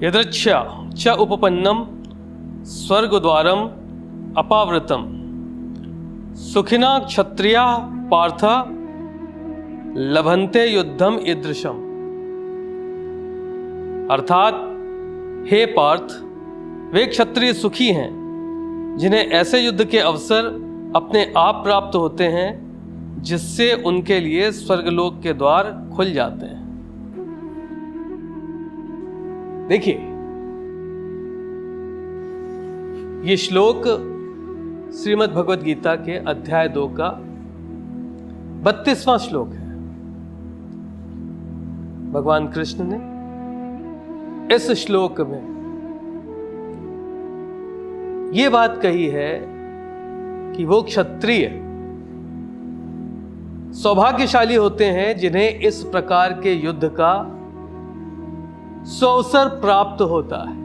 यदृच्छा च उपपन्नम स्वर्गद्वारम अपावृतम सुखिना क्षत्रिया पार्थ लभन्ते युद्धम ईदृशम। अर्थात हे पार्थ, वे क्षत्रिय सुखी हैं जिन्हें ऐसे युद्ध के अवसर अपने आप प्राप्त होते हैं जिससे उनके लिए स्वर्गलोक के द्वार खुल जाते हैं। देखिए, ये श्लोक श्रीमद् भगवद गीता के अध्याय 2 का 32वां श्लोक है। भगवान कृष्ण ने इस श्लोक में ये बात कही है कि वो क्षत्रिय सौभाग्यशाली होते हैं जिन्हें इस प्रकार के युद्ध का सुअवसर प्राप्त होता है।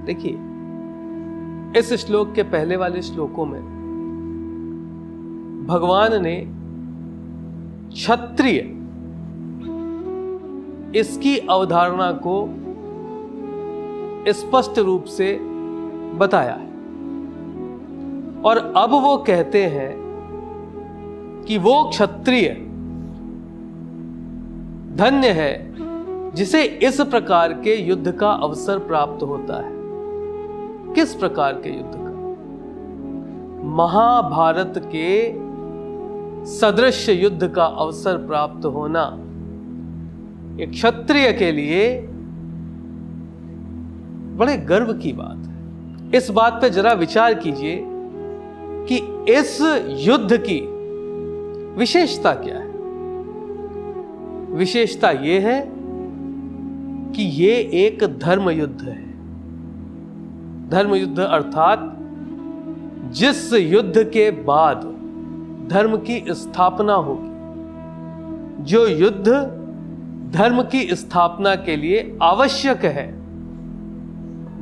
देखिए, इस श्लोक के पहले वाले श्लोकों में भगवान ने क्षत्रिय इसकी अवधारणा को स्पष्ट रूप से बताया है और अब वो कहते हैं कि वो क्षत्रिय धन्य है जिसे इस प्रकार के युद्ध का अवसर प्राप्त होता है। किस प्रकार के युद्ध का? महाभारत के सदृश युद्ध का अवसर प्राप्त होना एक क्षत्रिय के लिए बड़े गर्व की बात है। इस बात पे जरा विचार कीजिए कि इस युद्ध की विशेषता क्या है। विशेषता यह है कि यह एक धर्म युद्ध है। धर्म युद्ध अर्थात जिस युद्ध के बाद धर्म की स्थापना होगी, जो युद्ध धर्म की स्थापना के लिए आवश्यक है,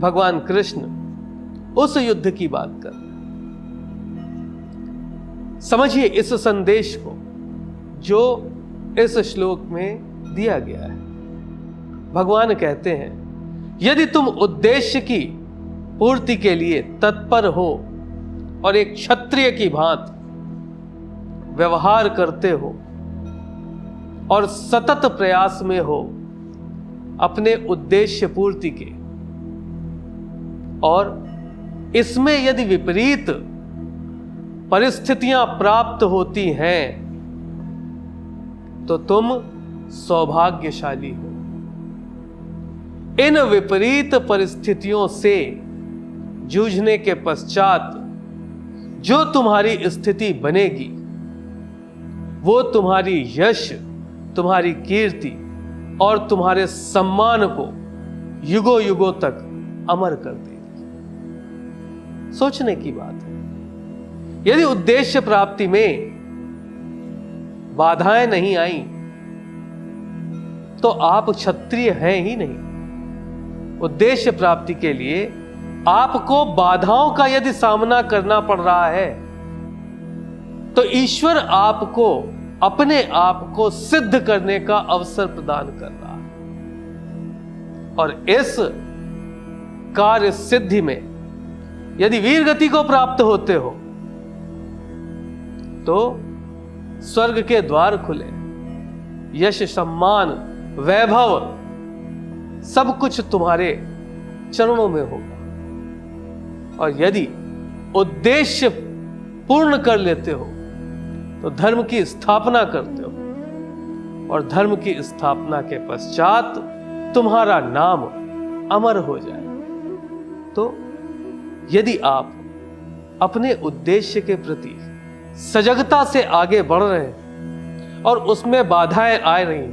भगवान कृष्ण उस युद्ध की बात कर। समझिए इस संदेश को जो इस श्लोक में दिया गया है। भगवान कहते हैं, यदि तुम उद्देश्य की पूर्ति के लिए तत्पर हो और एक क्षत्रिय की भांति व्यवहार करते हो और सतत प्रयास में हो अपने उद्देश्य पूर्ति के, और इसमें यदि विपरीत परिस्थितियां प्राप्त होती हैं तो तुम सौभाग्यशाली हो। इन विपरीत परिस्थितियों से जूझने के पश्चात जो तुम्हारी स्थिति बनेगी वो तुम्हारी यश, तुम्हारी कीर्ति और तुम्हारे सम्मान को युगों युगों तक अमर कर देगी। सोचने की बात है। यदि उद्देश्य प्राप्ति में बाधाएं नहीं आई तो आप क्षत्रिय हैं ही नहीं। उद्देश्य प्राप्ति के लिए आपको बाधाओं का यदि सामना करना पड़ रहा है तो ईश्वर आपको अपने आप को सिद्ध करने का अवसर प्रदान कर रहा है। और इस कार्य सिद्धि में यदि वीर गति को प्राप्त होते हो तो स्वर्ग के द्वार खुले, यश, सम्मान, वैभव सब कुछ तुम्हारे चरणों में होगा। और यदि उद्देश्य पूर्ण कर लेते हो तो धर्म की स्थापना करते हो और धर्म की स्थापना के पश्चात तुम्हारा नाम अमर हो जाए। तो यदि आप अपने उद्देश्य के प्रति सजगता से आगे बढ़ रहे हैं और उसमें बाधाएं आ रही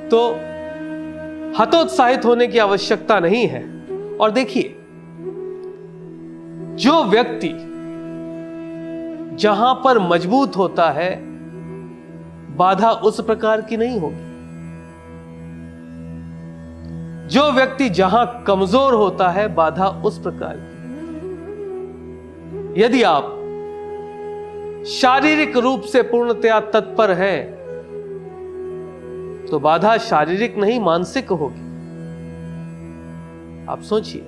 तो हतोत्साहित होने की आवश्यकता नहीं है। और देखिए, जो व्यक्ति जहां पर मजबूत होता है बाधा उस प्रकार की नहीं होगी। जो व्यक्ति जहां कमजोर होता है बाधा उस प्रकार की। यदि आप शारीरिक रूप से पूर्णतया तत्पर हैं तो बाधा शारीरिक नहीं मानसिक होगी। आप सोचिए,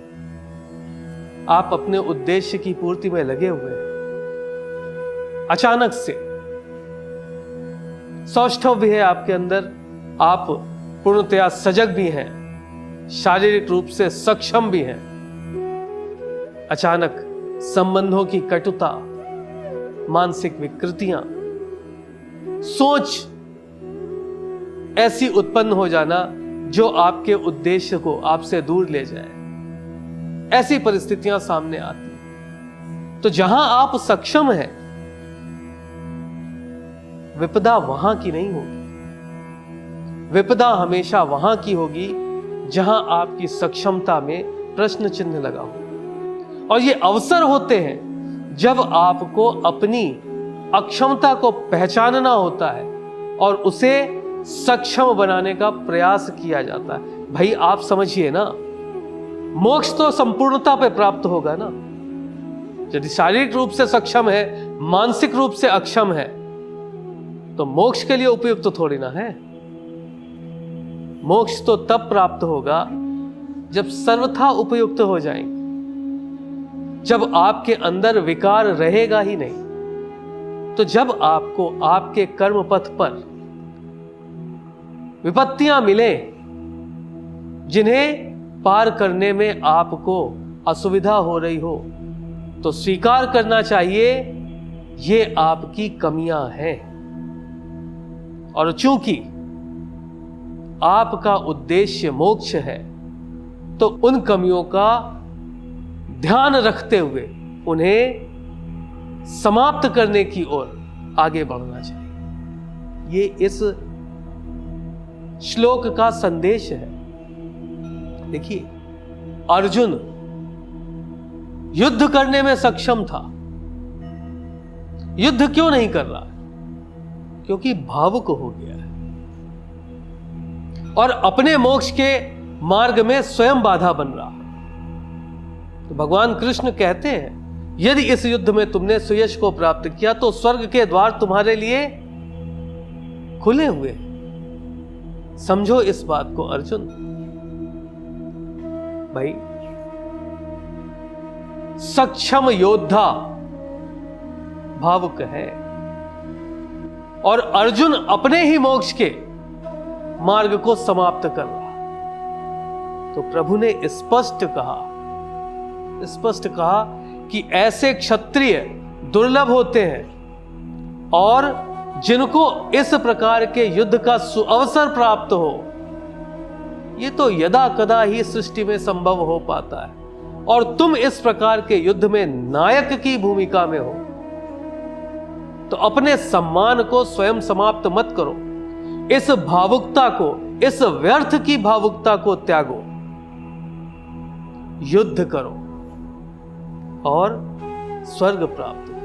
आप अपने उद्देश्य की पूर्ति में लगे हुए हैं, अचानक से सौष्ठव भी है आपके अंदर, आप पूर्णतया सजग भी हैं, शारीरिक रूप से सक्षम भी हैं। अचानक संबंधों की कटुता, मानसिक विकृतियां, सोच ऐसी उत्पन्न हो जाना जो आपके उद्देश्य को आपसे दूर ले जाए, ऐसी परिस्थितियां सामने आती हैं। तो जहां आप सक्षम हैं, विपदा वहां की नहीं होगी। विपदा हमेशा वहां की होगी जहां आपकी सक्षमता में प्रश्न चिन्ह लगा हो। और ये अवसर होते हैं जब आपको अपनी अक्षमता को पहचानना होता है और उसे सक्षम बनाने का प्रयास किया जाता है। भाई आप समझिए ना, मोक्ष तो संपूर्णता पे प्राप्त होगा ना। यदि शारीरिक रूप से सक्षम है, मानसिक रूप से अक्षम है, तो मोक्ष के लिए उपयुक्त तो थोड़ी ना है। मोक्ष तो तब प्राप्त होगा जब सर्वथा उपयुक्त हो जाएंगे, जब आपके अंदर विकार रहेगा ही नहीं। तो जब आपको आपके कर्म पथ पर विपत्तियां मिले जिन्हें पार करने में आपको असुविधा हो रही हो, तो स्वीकार करना चाहिए ये आपकी कमियां हैं। और चूंकि आपका उद्देश्य मोक्ष है, तो उन कमियों का ध्यान रखते हुए उन्हें समाप्त करने की ओर आगे बढ़ना चाहिए। ये इस श्लोक का संदेश है। देखिए, अर्जुन युद्ध करने में सक्षम था। युद्ध क्यों नहीं कर रहा? क्योंकि भावुक हो गया है और अपने मोक्ष के मार्ग में स्वयं बाधा बन रहा है। तो भगवान कृष्ण कहते हैं, यदि इस युद्ध में तुमने सुयश को प्राप्त किया तो स्वर्ग के द्वार तुम्हारे लिए खुले हुए हैं। समझो इस बात को अर्जुन। भाई, सक्षम योद्धा भावुक है और अर्जुन अपने ही मोक्ष के मार्ग को समाप्त कर रहा। तो प्रभु ने स्पष्ट कहा कि ऐसे क्षत्रिय दुर्लभ होते हैं और जिनको इस प्रकार के युद्ध का सुअवसर प्राप्त हो, ये तो यदा कदा ही सृष्टि में संभव हो पाता है। और तुम इस प्रकार के युद्ध में नायक की भूमिका में हो, तो अपने सम्मान को स्वयं समाप्त मत करो। इस भावुकता को, इस व्यर्थ की भावुकता को त्यागो, युद्ध करो और स्वर्ग प्राप्त करो।